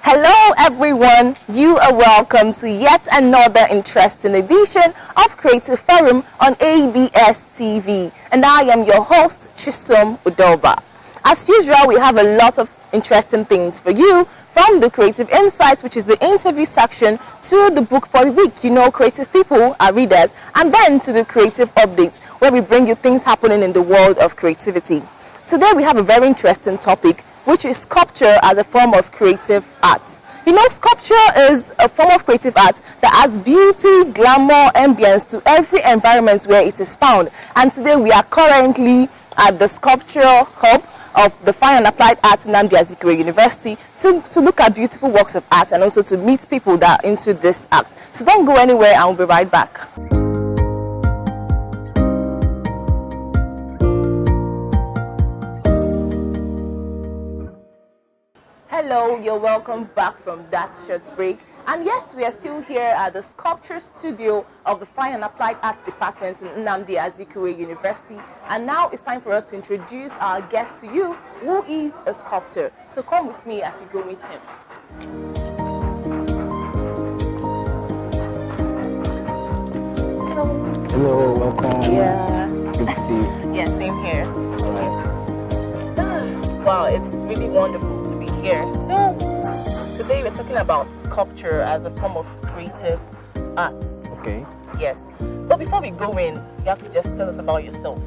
Hello everyone, you are welcome to yet another interesting edition of Creative Forum on ABS TV, and I am your host Chisom Udoba. As usual, we have a lot of interesting things for you, from the Creative Insights, which is the interview section, to the book for the week. You know, creative people are readers, and then to the Creative Updates, where we bring you things happening in the world of creativity. Today we have a very interesting topic, which is sculpture as a form of creative art. You know, sculpture is a form of creative art that adds beauty, glamour, ambience to every environment where it is found. And today we are currently at the Sculpture Hub of the Fine and Applied Arts Nnamdi Azikiwe University to look at beautiful works of art and also to meet people that are into this art. So don't go anywhere, and we'll be right back. Hello, you're welcome back from that short break. And yes, we are still here at the sculpture studio of the Fine and Applied Art Department in Nnamdi Azikiwe University. And now it's time for us to introduce our guest to you, who is a sculptor. So come with me as we go meet him. Hello, welcome. Yeah. Good to see you. Yeah, same here. All right. Wow, it's really wonderful to be here. So today we're talking about sculpture as a form of creative arts. Okay. Yes. But before we go in, you have to just tell us about yourself.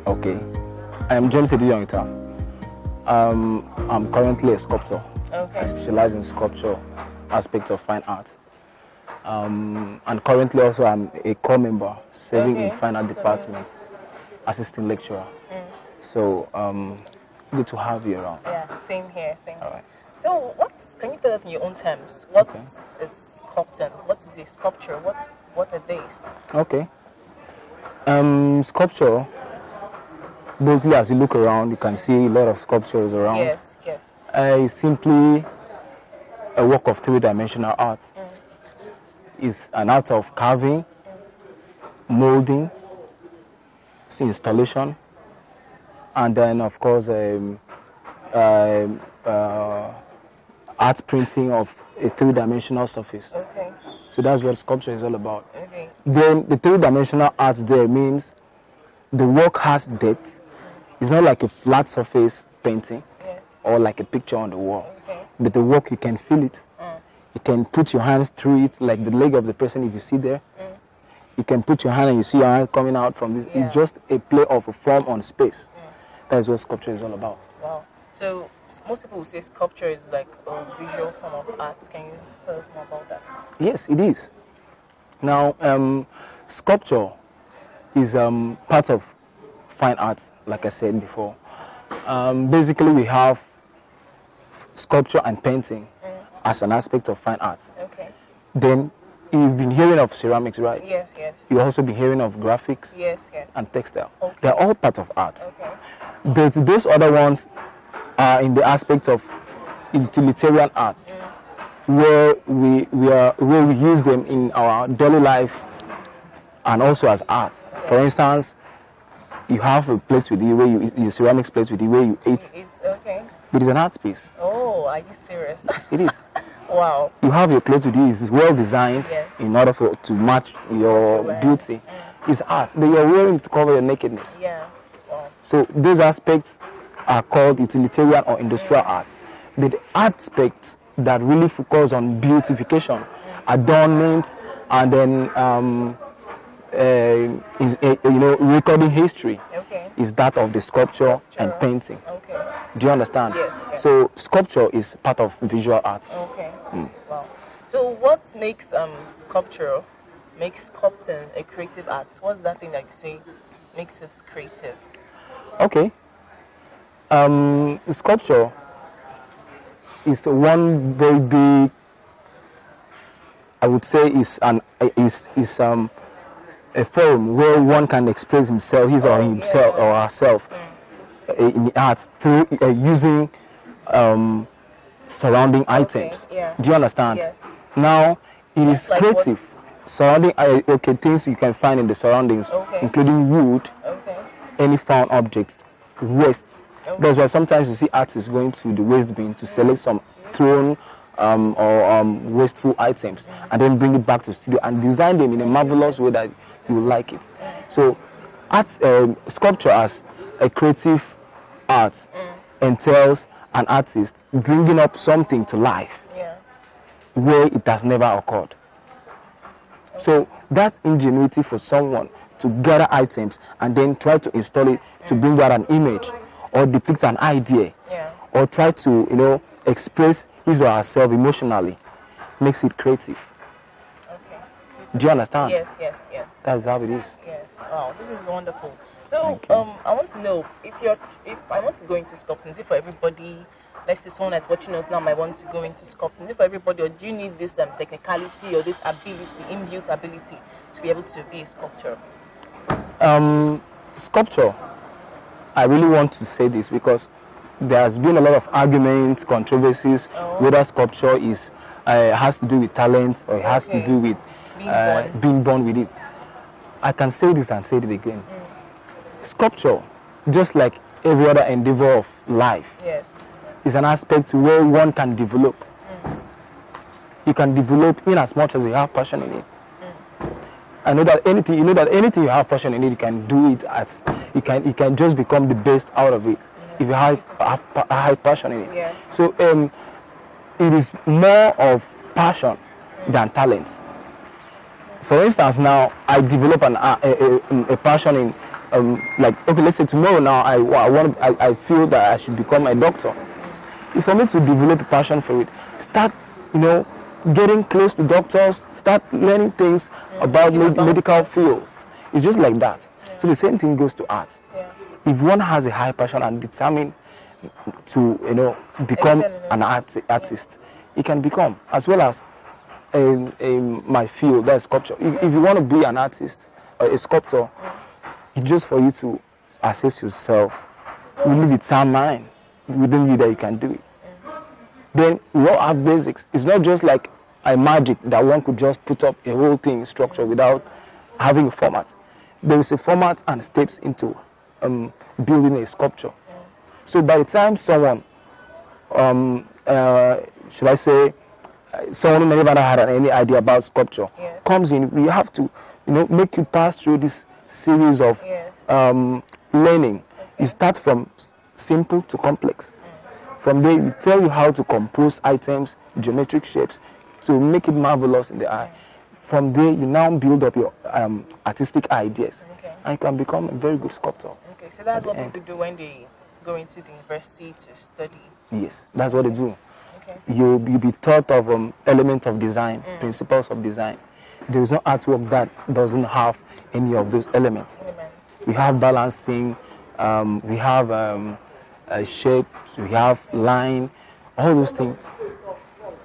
Okay. I am James Ediyongita. I'm currently a sculptor. Okay. I specialize in sculpture aspect of fine art. And currently also I'm a core member serving in fine art department, assistant lecturer. So good to have you around. Yeah, same here, same here. All right. So can you tell us in your own terms, what is sculpting? What is a sculpture? What are they? Okay. Sculpture, boldly as you look around, you can see a lot of sculptures around. Yes, yes. It's simply a work of three-dimensional art. It's an art of carving, molding, installation, and then of course art printing of a three-dimensional surface. Okay. So that's what sculpture is all about. Okay. Then the three-dimensional art there means the work has depth. It's not like a flat surface painting or like a picture on the wall. Okay. But the work, you can feel it. You can put your hands through it, like the leg of the person if you see there. You can put your hand and you see your hand coming out from this. Yeah. It's just a play of a form on space. That is what sculpture is all about. Wow. So most people will say sculpture is like a visual form of art. Can you tell us more about that? Yes, it is. Now, sculpture is part of fine art, like I said before. Basically, we have sculpture and painting as an aspect of fine art. Okay. Then, you've been hearing of ceramics, right? Yes, yes. You've also been hearing of graphics Yes, yes. and textile. Okay. They're all part of art. Okay. But those other ones are in the aspect of utilitarian art, where we use them in our daily life and also as art. For instance, you have a plate with you where you eat, the ceramics plate with you where you eat. It's okay. It is an art piece. Oh, are you serious? It is. Wow. You have your plate with you. It's well designed in order to match your beauty. It's art, but you're wearing it to cover your nakedness. Yeah. Wow. So those aspects are called utilitarian or industrial arts. But the aspects that really focus on beautification, adornment, and then recording history is that of the sculpture and painting. Okay. Do you understand? Yes. So sculpture is part of visual art. Okay. Wow. So what makes sculpting a creative art? What's that thing that you say makes it creative? Okay. Sculpture is one very big, I would say, is a forum where one can express himself, himself or herself in art through using surrounding items. Do you understand? Yeah. Now, it is Like creative. Surrounding things you can find in the surroundings, including wood, any found object, waste. That's why sometimes you see artists going to the waste bin to select some thrown or wasteful items, and then bring it back to studio and design them in a marvelous way that you will like it. So, sculpture as a creative art entails an artist bringing up something to life where it has never occurred. So that's ingenuity for someone to gather items and then try to install it to bring out an image or depict an idea or try to express his or herself emotionally. Makes it creative. Okay. Do you understand? Yes. That's how it is. Yes. Wow, this is wonderful. So I want to know if I want to go into sculpting, is it for everybody? Let's say someone that's watching us now might want to go into sculpting. Is it for everybody, or do you need this technicality or this ability, inbuilt ability, to be able to be a sculptor? Sculpture, I really want to say this because there has been a lot of arguments, controversies, whether sculpture has to do with talent or it has to do with being born with it. I can say this and say it again. Sculpture, just like every other endeavor of life, is an aspect where one can develop. You can develop in as much as you have passion in it. I know that anything you have passion in it, you can do it you can just become the best out of it if you have high passion in it. Yes. So it is more of passion than talent. For instance, now I develop a passion in let's say tomorrow now I feel that I should become a doctor. It's for me to develop a passion for it. Start, getting close to doctors. Start learning things about medical fields. It's just like that. So the same thing goes to art. If one has a high passion and determined to, become an artist, he can become, as well as my field, that's sculpture. If you want to be an artist or a sculptor, it's just for you to assess yourself, really determine within you that you can do it. Then we all have basics. It's not just like a magic that one could just put up a whole thing structure without having a format. There is a format and steps into building a sculpture. So by the time someone, should I say, someone who never had any idea about sculpture comes in, we have to, make you pass through this series of learning. You start from simple to complex. From there, we tell you how to compose items, geometric shapes, to make it marvelous in the eye. From there, you now build up your artistic ideas, and you can become a very good sculptor. Okay, so that's what people do when they go into the university to study. Yes, that's what they do. Okay. You'll be taught of elements of design, principles of design. There is no artwork that doesn't have any of those elements. We have balancing, we have shapes, we have line, all those things.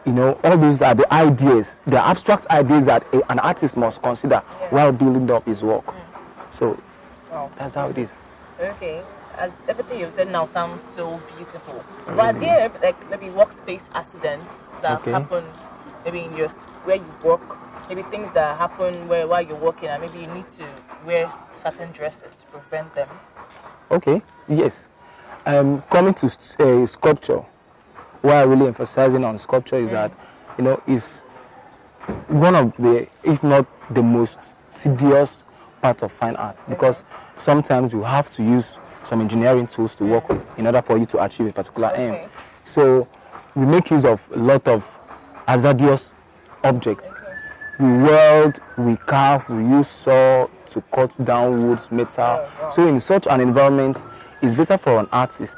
All those are the ideas, the abstract ideas that an artist must consider while building up his work. So that's how it is. Okay, as everything you've said now sounds so beautiful. But are there maybe workspace accidents that happen maybe in where you work? Maybe things that happen while you're working, and maybe you need to wear certain dresses to prevent them? Okay, yes. Coming to sculpture, what I'm really emphasizing on sculpture is that, is one of the, if not the most tedious part of fine art, because sometimes you have to use some engineering tools to work with in order for you to achieve a particular aim. So we make use of a lot of hazardous objects. We weld, we carve, we use saw to cut down woods, metal. So in such an environment, it's better for an artist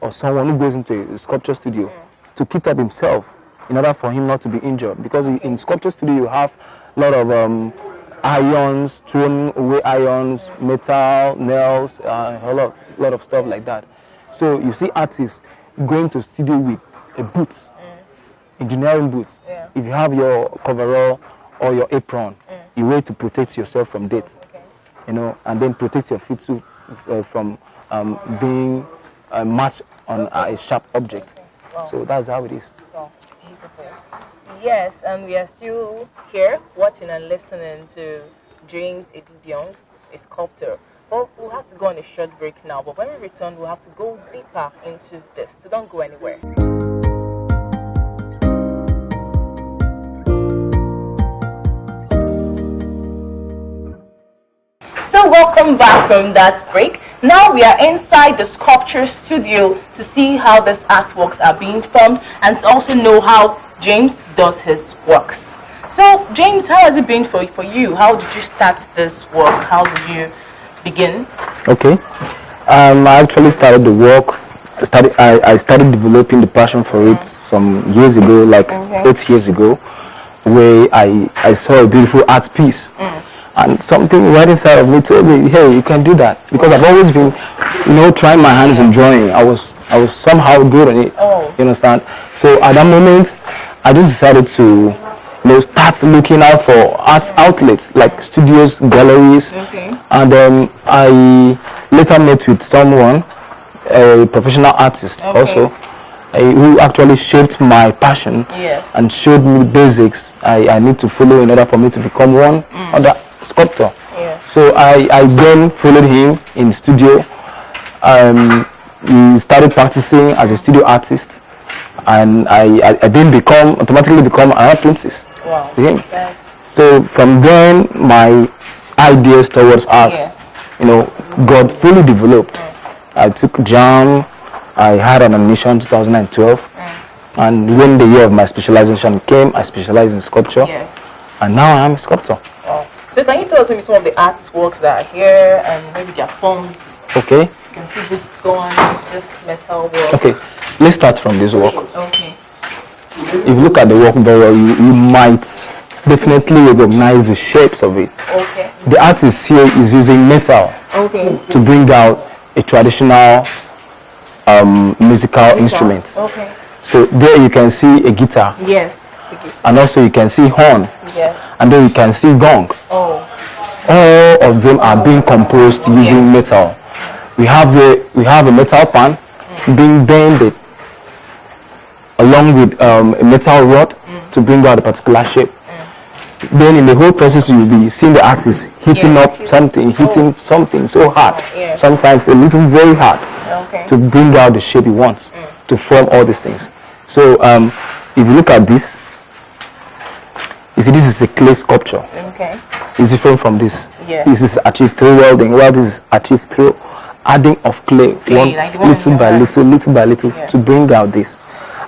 or someone who goes into a sculpture studio to keep up himself in order for him not to be injured. Because in sculpture studio, you have a lot of irons, thrown away irons, metal, nails, a lot of stuff like that. So you see artists going to studio with a boot, engineering boots. If you have your coverall or your apron, you wear to protect yourself from dirt, and then protect your feet too from being matched on a sharp object. So that's how it is. Wow, beautiful. Yes, and we are still here watching and listening to James Edidiong, a sculptor. Well, we'll have to go on a short break now, but when we return, we'll have to go deeper into this. So don't go anywhere. welcome back from that break. Now we are inside the sculpture studio to see how these artworks are being formed and to also know how James does his works. So, James, how has it been for you? How did you start this work? How did you begin? Okay. I actually started the work. I started developing the passion for it some years ago, like 8 years ago, where I saw a beautiful art piece. And something right inside of me told me, hey, you can do that. Because I've always been, trying my hands in drawing. I was somehow good at it. You understand? So at that moment, I just decided to start looking out for art outlets like studios, galleries. And I later met with someone, a professional artist also, who actually shaped my passion and showed me basics I need to follow in order for me to become one other sculptor. So I then followed him in studio. He started practicing as a studio artist, and I then automatically become an apprentice. Wow. Yes. So from then my ideas towards art, got fully developed. I took JAM. I had an admission in 2012, and when the year of my specialization came, I specialized in sculpture, and now I am a sculptor. Wow. So can you tell us maybe some of the artworks that are here and maybe their forms? Okay. You can see this gone, this metal work. Okay, let's start from this work. Okay. If you look at the work very well, you might definitely recognize the shapes of it. Okay. The artist here is using metal to bring out a traditional musical instrument. Okay. So there you can see a guitar. Yes, the guitar. And also you can see horn. Yes. And then you can see gong. Oh. All of them are being composed using metal. We have a metal pan being bended along with a metal rod to bring out a particular shape. Then in the whole process you'll be seeing the artist hitting hitting something so hard, sometimes a little very hard, to bring out the shape he wants, to form all these things. So if you look at this, you see this is a clay sculpture. Okay. It's different from this. Yeah. This is achieved through welding, while this is achieved through adding of clay, little by little, to bring out this.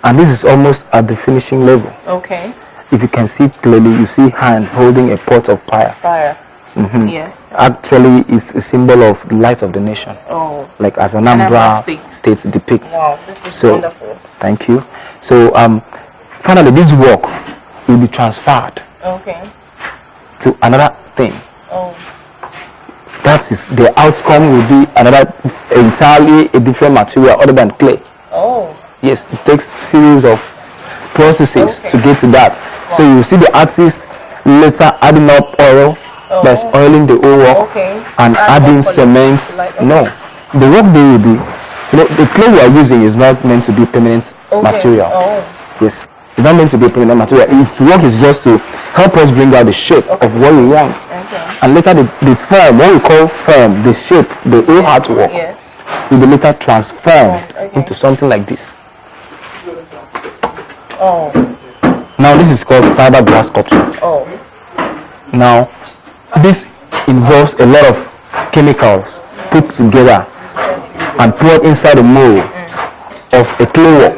And this is almost at the finishing level. Okay. If you can see clearly, you see hand holding a pot of fire. Fire. Yes. Actually, it's a symbol of the light of the nation. Oh. Like as Anambra State depicts. Wow, this is wonderful. Thank you. So finally, this work will be transferred to another thing. Oh. That is, the outcome will be another entirely a different material other than clay. Oh. Yes, it takes series of processes to get to that. Wow. So you see the artist later adding up oil, that's oiling the whole work, and adding cement. No, the work they will be, the clay we are using is not meant to be permanent material. Yes, it's not meant to be permanent material. Its work is just to help us bring out the shape of what we want. And later the form, what we call form, the shape, the whole artwork, will be later transformed into something like this. Oh. Now this is called fiberglass sculpture. Oh. Now this involves a lot of chemicals put together and poured inside a mold of a clay work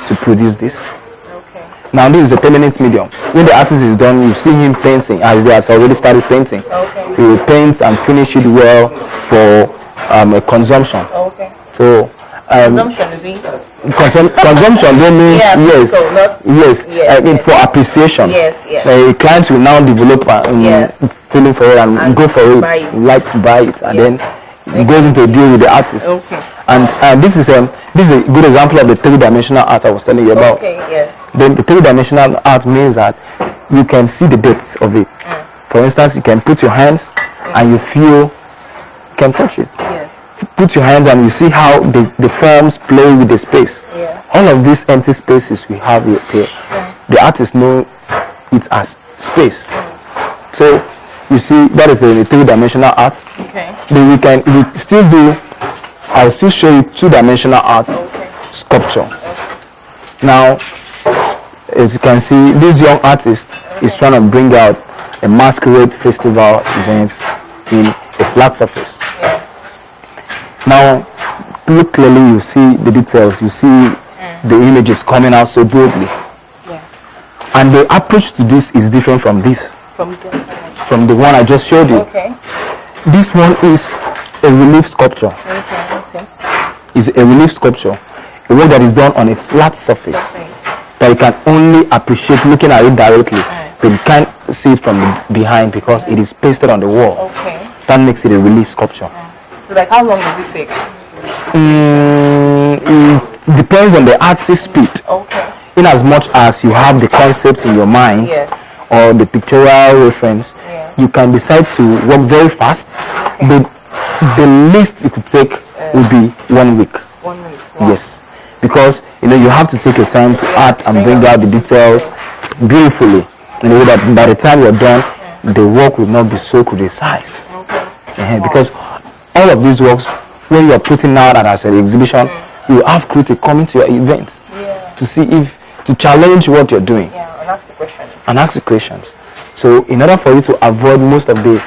to produce this. Okay. Now this is a permanent medium. When the artist is done, you see him painting, as he has already started painting. Okay. He will paint and finish it well for a consumption. Okay. So consumption is it? Consumption don't mean for appreciation. A client will now develop feeling for it and go for it, like to buy it, and then it goes into a deal with the artist. And this is a good example of the three-dimensional art I was telling you about. Then the three-dimensional art means that you can see the depth of it. For instance, you can put your hands and you feel, you can touch it. Put your hands and you see how the forms play with the space. All of these empty spaces we have here, the artists know it as space. So you see, that is a three-dimensional art. Then we still do, I'll still show you two-dimensional art sculpture. Now, as you can see, this young artist is trying to bring out a masquerade festival event in a flat surface. Now, look clearly, you see the details, you see the images coming out so boldly. And the approach to this is different from this, from the one I just showed you. This one is a relief sculpture. It's a relief sculpture, a work that is done on a flat surface that you can only appreciate looking at it directly, but you can't see it from behind because it is pasted on the wall. That makes it a relief sculpture. So like how long does it take? It depends on the artist's speed. In as much as you have the concept in your mind or the pictorial reference, you can decide to work very fast. But the least it could take would be 1 week. 1 week. Yes, because you have to take your time to add and bring out the details beautifully. That by the time you're done, the work will not be so criticized. Because all of these works, when you're putting out as an exhibition, you have critics coming to your events to see to challenge what you're doing and ask you questions. So in order for you to avoid most of the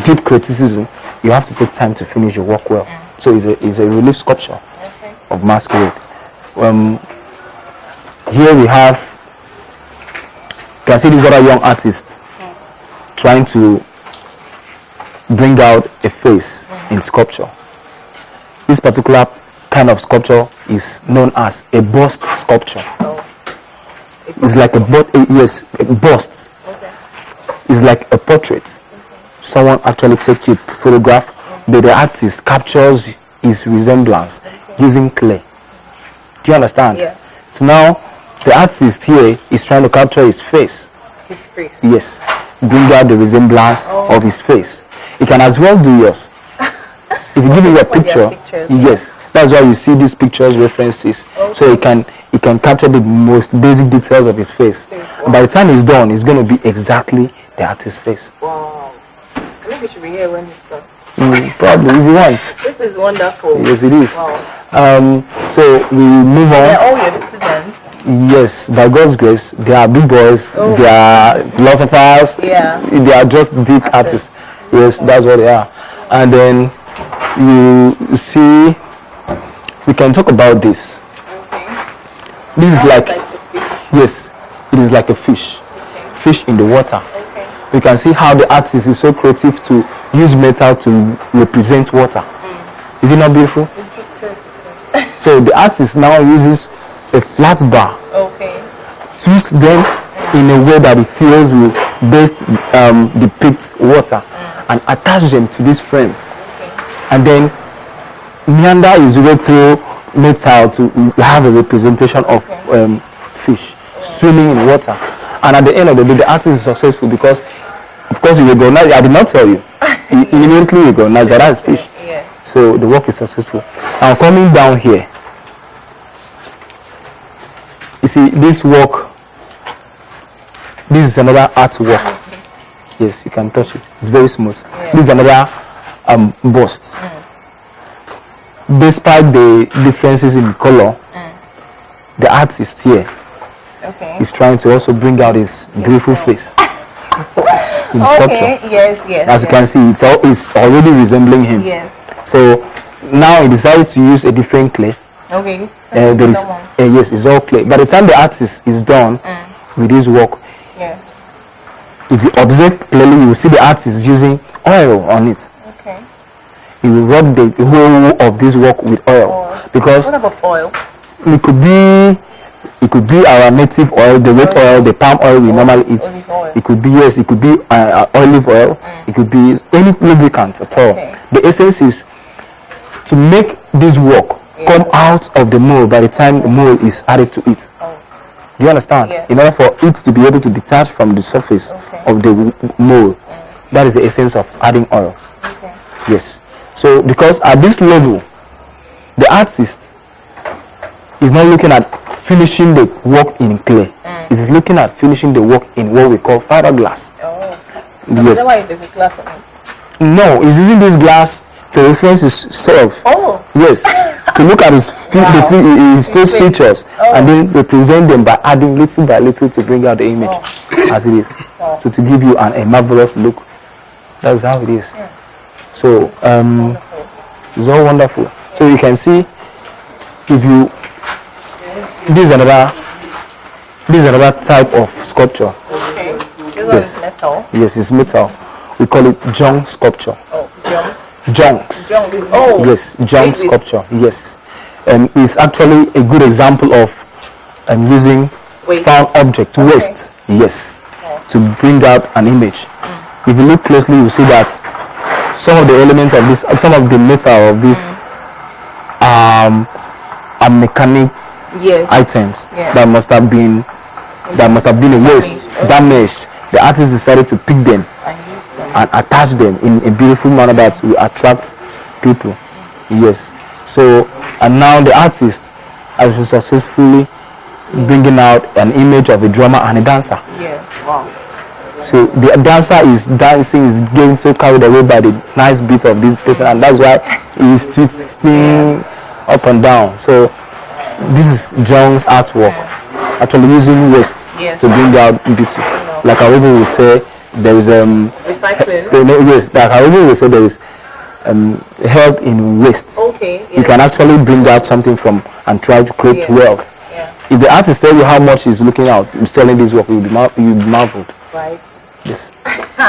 deep criticism, you have to take time to finish your work well. So it's a relief sculpture of masquerade. Here we have, you can see these other young artists trying to bring out a face in sculpture. This particular kind of sculpture is known as a bust sculpture. It's like a bust. It's like a portrait. Someone actually takes a photograph, but the artist captures his resemblance using clay. Do you understand? So now the artist here is trying to capture his face. His face. Yes. Bring out the resemblance of his face. You can as well do yours. If you give me a picture, yes, that's why you see these pictures references. So you can capture the most basic details of his face. By the time it's done, it's going to be exactly the artist's face. Wow. I think we should be here when it's done. Probably, if you want. This is wonderful. Yes, it is. Wow. So we move on. They're all your students. Yes, by God's grace, they are big boys. They are philosophers. They are just deep artists. Yes, that's what they are. And then you see, we can talk about this. This is like yes, it is like a fish. Fish in the water. You can see how the artist is so creative to use metal to represent water. Is it not beautiful? It is. So the artist now uses a flat bar, twist them in a way that it feels will best depict water, and attach them to this frame, and then meander his way through metal to have a representation of fish swimming in water. And at the end of the day, the artist is successful because, of course, you recognize. I did not tell you. You immediately recognize that is fish. So the work is successful. Now coming down here, you see this work. This is another artwork. Yes, you can touch it. It's very smooth. This is another bust. Despite the differences in color, the artist here is trying to also bring out his beautiful face in sculpture. As you can see, it's already resembling him. So now he decided to use a different clay. There is yes, it's all clay. By the time the artist is done with his work, if you observe clearly, you will see the artist using oil on it. He will rub the whole of this work with oil. Because what type of oil? It could be our native oil, the red oil, the palm oil we normally eat. It could be olive oil. It could be any lubricant at all. The essence is to make this work come out of the mold by the time the mold is added to it. Do you understand? In order for it to be able to detach from the surface of the mold, that is the essence of adding oil. Yes. So because at this level, the artist is not looking at finishing the work in clay. It is looking at finishing the work in what we call fiberglass. Yes. Is that why there's a glass on it? No, he's using this glass to reference himself. Yes. To look at his face features and then represent them by adding little by little to bring out the image as it is. So to give you a marvelous look. That's how it is. So it's all wonderful. So you can see, if you, this is another type of sculpture. Okay. This Yes. is metal. Yes, it's metal. We call it junk sculpture. Oh, junk. Junks. Oh. Yes, junk Wait, wait. sculpture. Yes. It's actually a good example of using Waste. found objects, waste. Yes. To bring out an image. If you look closely, you see that some of the elements of this, some of the metal of this are mechanic Yes. items Yeah. that must have been a waste, damaged. The artist decided to pick them I use them. and attach them in a beautiful manner that will attract people. Yes. So, and now the artist has been successfully bringing out an image of a drummer and a dancer. Yeah. Wow. So the dancer is dancing, is getting so carried away by the nice beat of this person, and that's why he's twisting up and down. So this is John's artwork, actually using waste Yes. to bring out beauty. Like our people will say, there is Recycling. yes, like our people will say there is health in waste. Okay. You can actually bring out something from and try to create Yeah. wealth. Yeah. If the artist tell you how much he's looking out, he's selling this work, you'll be marveled. Right. Yes.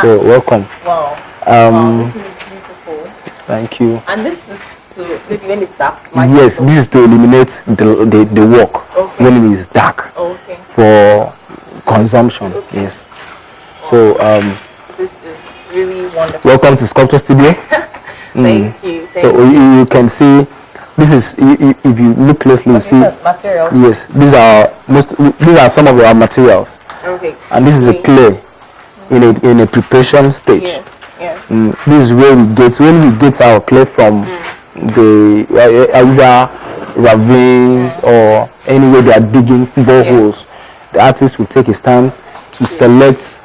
So welcome. Wow. Wow. This is beautiful. Thank you. And this is to maybe when it's dark. Yes, this is to eliminate the work Okay. when it is dark Okay. for consumption. Okay. Yes. So This is really wonderful. welcome to Sculpture Studio. Thank you. Thank So you. you can see this is if you look closely, you What is see. that materials. Yes, these are some of our materials, Okay. and this is a clay in a preparation stage. Yes. Yeah. This is where when we get our clay from the either ravines or anywhere they are digging boreholes. The artist will take his time to select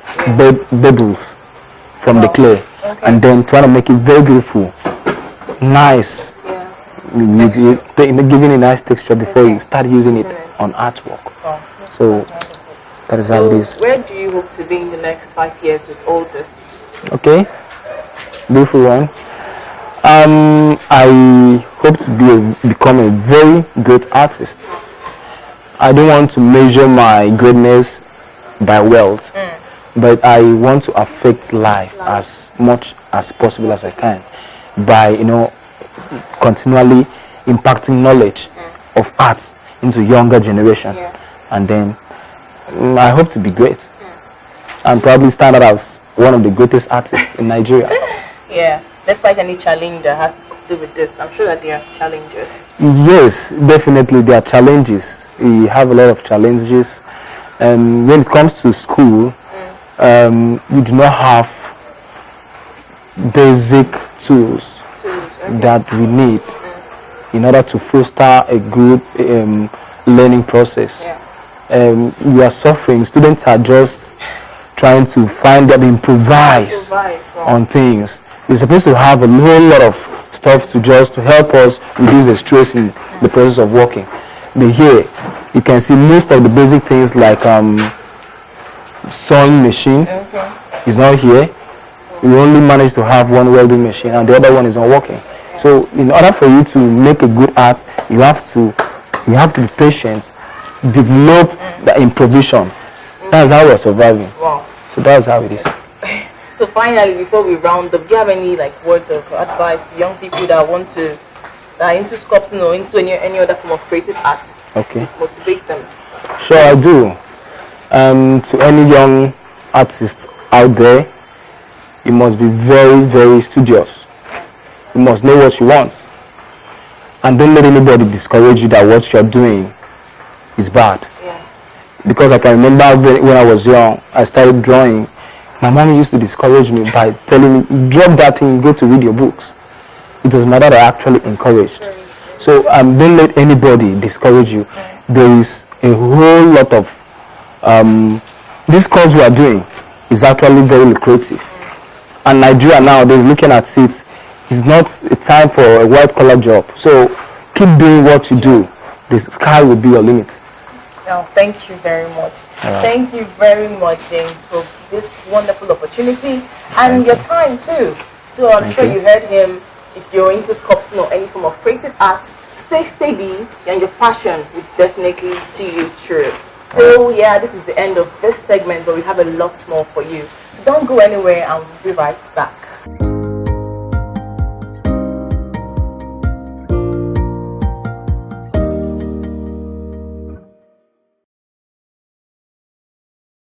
bubbles from the clay, and then try to make it very beautiful, nice, Yeah. giving a nice texture before you start using it Using it. on artwork. Wow. So that is how it is. Where do you hope to be in the next 5 years with all this? Okay, beautiful one. I hope to become a very great artist. I don't want to measure my greatness by wealth, but I want to affect life as much as possible as I can by continually impacting knowledge of art into younger generation, Yeah. and then I hope to be great and probably stand out as one of the greatest artists in Nigeria. Yeah. Despite any challenge that has to do with this, I'm sure that there are challenges. Yes, definitely there are challenges. We have a lot of challenges. When it comes to school, we do not have basic tools that we need in order to foster a good learning process. Yeah. We are suffering. Students are just trying to find that improvise Wow. on things. We're supposed to have a whole lot of stuff to help us reduce the stress in the process of working. But here, you can see most of the basic things like sewing machine Okay. is not here. We only managed to have one welding machine and the other one is not working. So in order for you to make a good art, you have to be patient, develop the improvisation. That's how we're surviving. Wow. So that's how it is. So finally, before we round up, do you have any words of advice to young people that are into sculpting or into any other form of creative art? Okay. To motivate them. Sure, I do. To any young artist out there, you must be very, very studious. You must know what you want. And don't let anybody discourage you that what you're doing is bad. Yeah. Because I can remember when I was young, I started drawing. My mom used to discourage me by telling me, drop that thing, go to read your books. It was my dad I actually encouraged. So don't let anybody discourage you. There is a whole lot of this course we are doing is actually very lucrative. And Nigeria nowadays, looking at it, is not a time for a white collar job. So keep doing what you do. The sky will be your limit. Now, thank you very much. Thank you very much, James, for this wonderful opportunity and your time too So I'm sure you heard him. If you're into sculpting or any form of creative arts, stay steady and your passion will definitely see you through. So yeah, this is the end of this segment, but we have a lot more for you. So don't go anywhere and we'll be right back.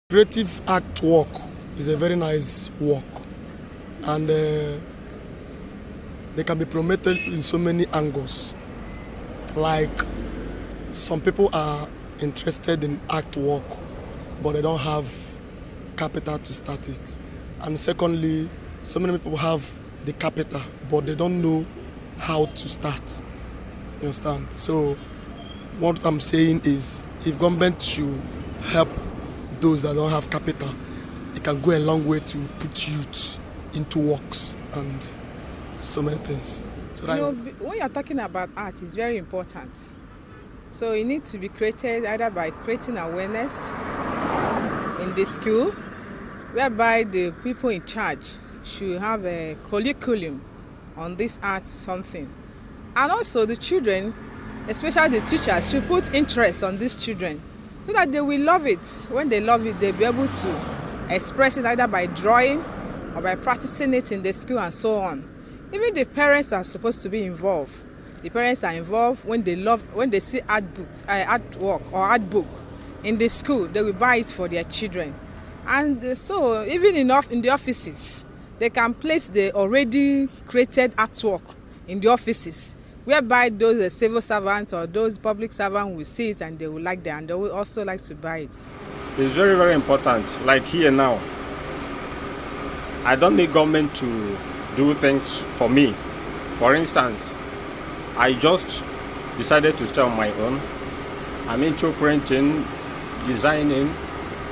Creative artwork is a very nice work, and they can be promoted in so many angles. Like, some people are interested in artwork, but they don't have capital to start it. And secondly, so many people have the capital, but they don't know how to start. You understand? So what I'm saying is, if government should help those that don't have capital, it can go a long way to put youth into works and so many things. So when you're talking about art, it's very important. So it needs to be created either by creating awareness in the school, whereby the people in charge should have a curriculum on this art something. And also the children, especially the teachers, should put interest on these children so that they will love it. When they love it, they'll be able to express it either by drawing or by practicing it in the school and so on. Even the parents are supposed to be involved. The parents are involved when they see artwork or art book in the school, they will buy it for their children. And so even in the offices, they can place the already created artwork in the offices, whereby those civil servants or those public servants will see it and they will like that, and they will also like to buy it. It's very, very important. Like here now, I don't need government to do things for me. For instance, I just decided to stay on my own. I'm into printing, designing,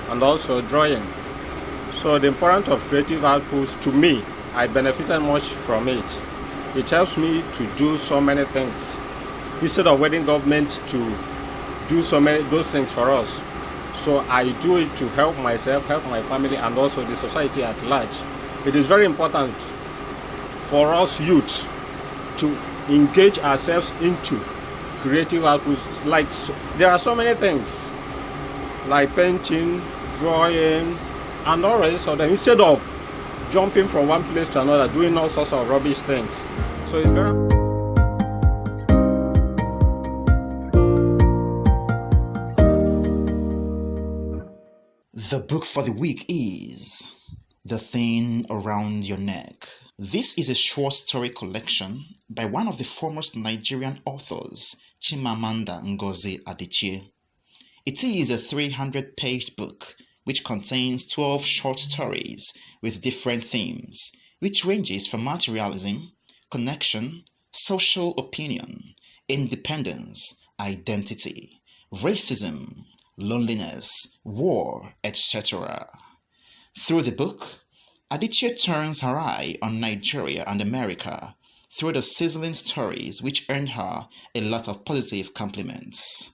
and also drawing. So the importance of creative outputs, to me, I benefited much from it. It helps me to do so many things instead of waiting government to do those things for us. So I do it to help myself, help my family, and also the society at large. It is very important for us youths to engage ourselves into creative outputs. Like, there are so many things like painting, drawing, and all the rest of them, instead of jumping from one place to another, doing all sorts of rubbish things. So it's very... The book for the week is The Thing Around Your Neck. This is a short story collection by one of the foremost Nigerian authors, Chimamanda Ngozi Adichie. It is a 300-page book which contains 12 short stories with different themes, which ranges from materialism, connection, social opinion, independence, identity, racism, loneliness, war, etc. Through the book, Adichie turns her eye on Nigeria and America through the sizzling stories which earned her a lot of positive compliments.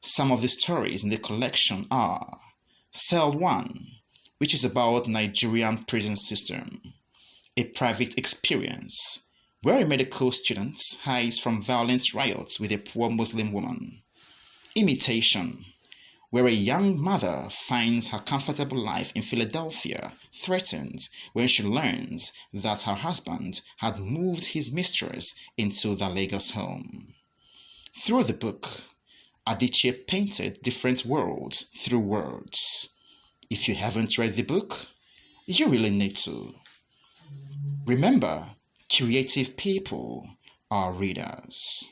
Some of the stories in the collection are Cell 1, which is about the Nigerian prison system, a private experience where a medical student hides from violent riots with a poor Muslim woman. Imitation, where a young mother finds her comfortable life in Philadelphia threatened when she learns that her husband had moved his mistress into the Lagos home. Through the book, Adichie painted different worlds through words. If you haven't read the book, you really need to. Remember, creative people are readers.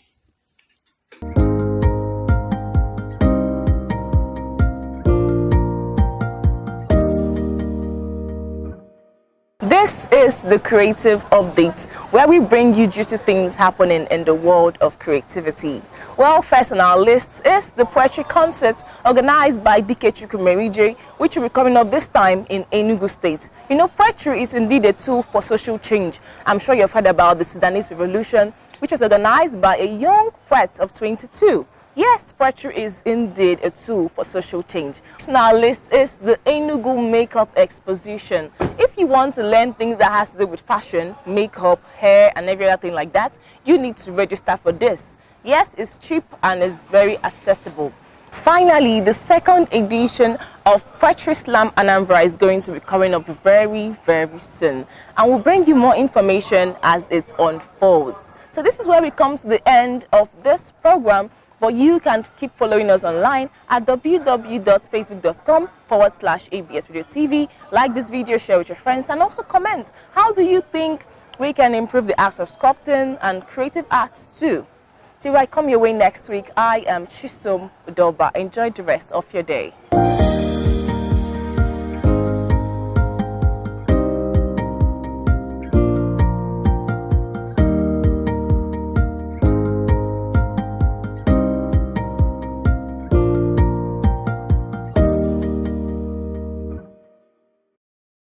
This is the Creative Update, where we bring you juicy things happening in the world of creativity. Well, first on our list is the poetry concert organized by DK Chukwumerije, which will be coming up this time in Enugu State. You know, poetry is indeed a tool for social change. I'm sure you've heard about the Sudanese Revolution, which was organized by a young poet of 22. Yes, poetry is indeed a tool for social change. Now, this is the Enugu Makeup Exposition. If you want to learn things that has to do with fashion, makeup, hair, and every other thing like that, you need to register for this. Yes, it's cheap and it's very accessible. Finally, the second edition of Poetry Slam Anambra is going to be coming up very, very soon. And we'll bring you more information as it unfolds. So this is where we come to the end of this program. But you can keep following us online at www.facebook.com/ABS Video TV. Like this video, share with your friends, and also comment. How do you think we can improve the art of sculpting and creative arts too? Till I come your way next week, I am Chisom Udoba. Enjoy the rest of your day.